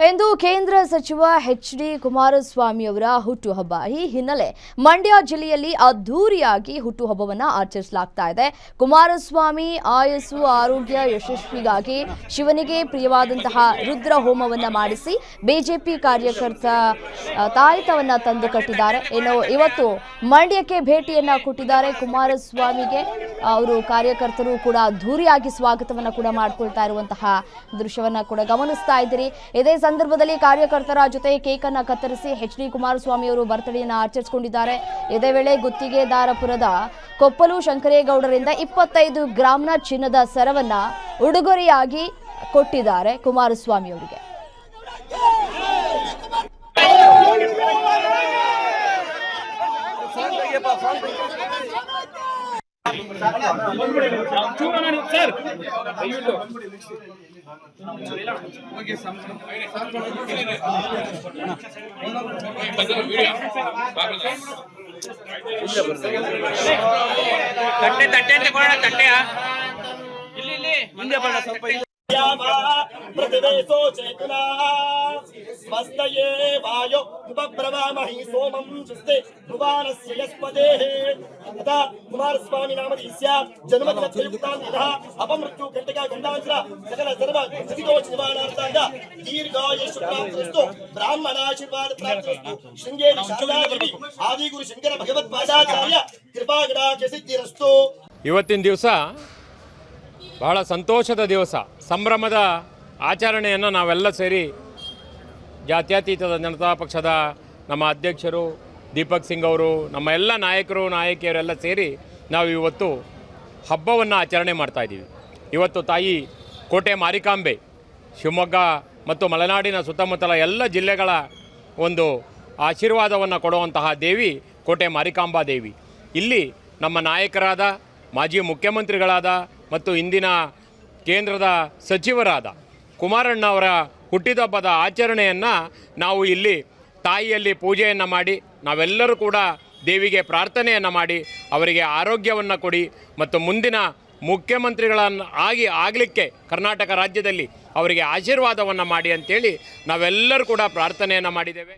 ಎಂದು ಕೇಂದ್ರ ಸಚಿವ ಎಚ್.ಡಿ. ಕುಮಾರಸ್ವಾಮಿ ಅವರ ಹುಟ್ಟುಹಬ್ಬ. ಈ ಹಿನ್ನೆಲೆ ಮಂಡ್ಯ ಜಿಲ್ಲೆಯಲ್ಲಿ ಅದ್ದೂರಿಯಾಗಿ ಹುಟ್ಟುಹಬ್ಬವನ್ನು ಆಚರಿಸಲಾಗ್ತಾ ಇದೆ. ಕುಮಾರಸ್ವಾಮಿ ಆಯಸ್ಸು ಆರೋಗ್ಯ ಯಶಸ್ವಿಗಾಗಿ ಶಿವನಿಗೆ ಪ್ರಿಯವಾದಂತಹ ರುದ್ರ ಹೋಮವನ್ನು ಮಾಡಿಸಿ ಬಿಜೆಪಿ ಕಾರ್ಯಕರ್ತ ತಾಯಿತವನ್ನ ತಂದು ಕಟ್ಟಿದ್ದಾರೆ. ಇನ್ನು ಇವತ್ತು ಮಂಡ್ಯಕ್ಕೆ ಭೇಟಿಯನ್ನ ಕೊಟ್ಟಿದ್ದಾರೆ ಕುಮಾರಸ್ವಾಮಿಗೆ. ಅವರು ಕಾರ್ಯಕರ್ತರು ಕೂಡ ಅದ್ದೂರಿಯಾಗಿ ಸ್ವಾಗತವನ್ನ ಕೂಡ ಮಾಡಿಕೊಳ್ತಾ ಇರುವಂತಹ ದೃಶ್ಯವನ್ನ ಕೂಡ ಗಮನಿಸ್ತಾ ಇದ್ದೀರಿ. ಇದೇ ಸಂದರ್ಭದಲ್ಲಿ ಕಾರ್ಯಕರ್ತರ ಜೊತೆ ಕೇಕ್ ಅನ್ನು ಕತ್ತರಿಸಿ ಎಚ್.ಡಿ. ಕುಮಾರಸ್ವಾಮಿ ಅವರು ಬರ್ತ್ಡೇಯನ್ನು ಆಚರಿಸಿಕೊಂಡಿದ್ದಾರೆ. ಇದೇ ವೇಳೆ ಗುತ್ತಿಗೆದಾರಪುರದ ಕೊಪ್ಪಲು ಶಂಕರೇಗೌಡರಿಂದ 25 ಗ್ರಾಂನ ಚಿನ್ನದ ಸರವನ್ನ ಉಡುಗೊರೆಯಾಗಿ ಕೊಟ್ಟಿದ್ದಾರೆ ಕುಮಾರಸ್ವಾಮಿ ಅವರಿಗೆ. प्रतिवेशो चेतना स्वस्तये वायो उपब्रवामहि सोमं सुस्ते भुवानस्य यस्पदेः तथा कुमारस्वामी नामधेयस्य जन्मदिनप्रयुक्तान्तिनः अपमृत्यु घण्टिका गण्डान्तर सकल सर्व स्थितोष निवारणार्थाय दीर्घायुष्य प्राप्तिरस्तु ब्राह्मणाशीर्वाद प्राप्तिरस्तु शृंगेरी शारदादेवी आदिगुरु शंकर भगवत्पादाचार्य कृपाकटाक्ष सिद्धिरस्तु। ಇವತ್ತಿನ ದಿವಸ ಬಹಳ ಸಂತೋಷದ ದಿವಸ, ಸಂಭ್ರಮದ ಆಚರಣೆಯನ್ನು ನಾವೆಲ್ಲ ಸೇರಿ ಜಾತ್ಯತೀತ ಜನತಾ ಪಕ್ಷದ ನಮ್ಮ ಅಧ್ಯಕ್ಷರು ದೀಪಕ್ ಸಿಂಗ್ ಅವರು, ನಮ್ಮ ಎಲ್ಲ ನಾಯಕರು ನಾಯಕಿಯರೆಲ್ಲ ಸೇರಿ ನಾವು ಇವತ್ತು ಹಬ್ಬವನ್ನು ಆಚರಣೆ ಮಾಡ್ತಾಯಿದ್ದೀವಿ. ಇವತ್ತು ತಾಯಿ ಕೋಟೆ ಮಾರಿಕಾಂಬೆ, ಶಿವಮೊಗ್ಗ ಮತ್ತು ಮಲೆನಾಡಿನ ಸುತ್ತಮುತ್ತಲ ಎಲ್ಲ ಜಿಲ್ಲೆಗಳ ಒಂದು ಆಶೀರ್ವಾದವನ್ನು ಕೊಡುವಂತಹ ದೇವಿ ಕೋಟೆ ಮಾರಿಕಾಂಬಾ ದೇವಿ. ಇಲ್ಲಿ ನಮ್ಮ ನಾಯಕರಾದ ಮಾಜಿ ಮುಖ್ಯಮಂತ್ರಿಗಳಾದ ಮತ್ತು ಇಂದಿನ ಕೇಂದ್ರದ ಸಚಿವರಾದ ಕುಮಾರಣ್ಣ ಅವರ ಹುಟ್ಟಿದಬ್ಬದ ಆಚರಣೆಯನ್ನು ನಾವು ಇಲ್ಲಿ ತಾಯಿಯಲ್ಲಿ ಪೂಜೆಯನ್ನು ಮಾಡಿ ನಾವೆಲ್ಲರೂ ಕೂಡ ದೇವಿಗೆ ಪ್ರಾರ್ಥನೆಯನ್ನು ಮಾಡಿ ಅವರಿಗೆ ಆರೋಗ್ಯವನ್ನು ಕೊಡಿ ಮತ್ತು ಮುಂದಿನ ಮುಖ್ಯಮಂತ್ರಿಗಳನ್ನು ಆಗಲಿಕ್ಕೆ ಕರ್ನಾಟಕ ರಾಜ್ಯದಲ್ಲಿ ಅವರಿಗೆ ಆಶೀರ್ವಾದವನ್ನು ಮಾಡಿ ಅಂತೇಳಿ ನಾವೆಲ್ಲರೂ ಕೂಡ ಪ್ರಾರ್ಥನೆಯನ್ನು ಮಾಡಿದ್ದೇವೆ.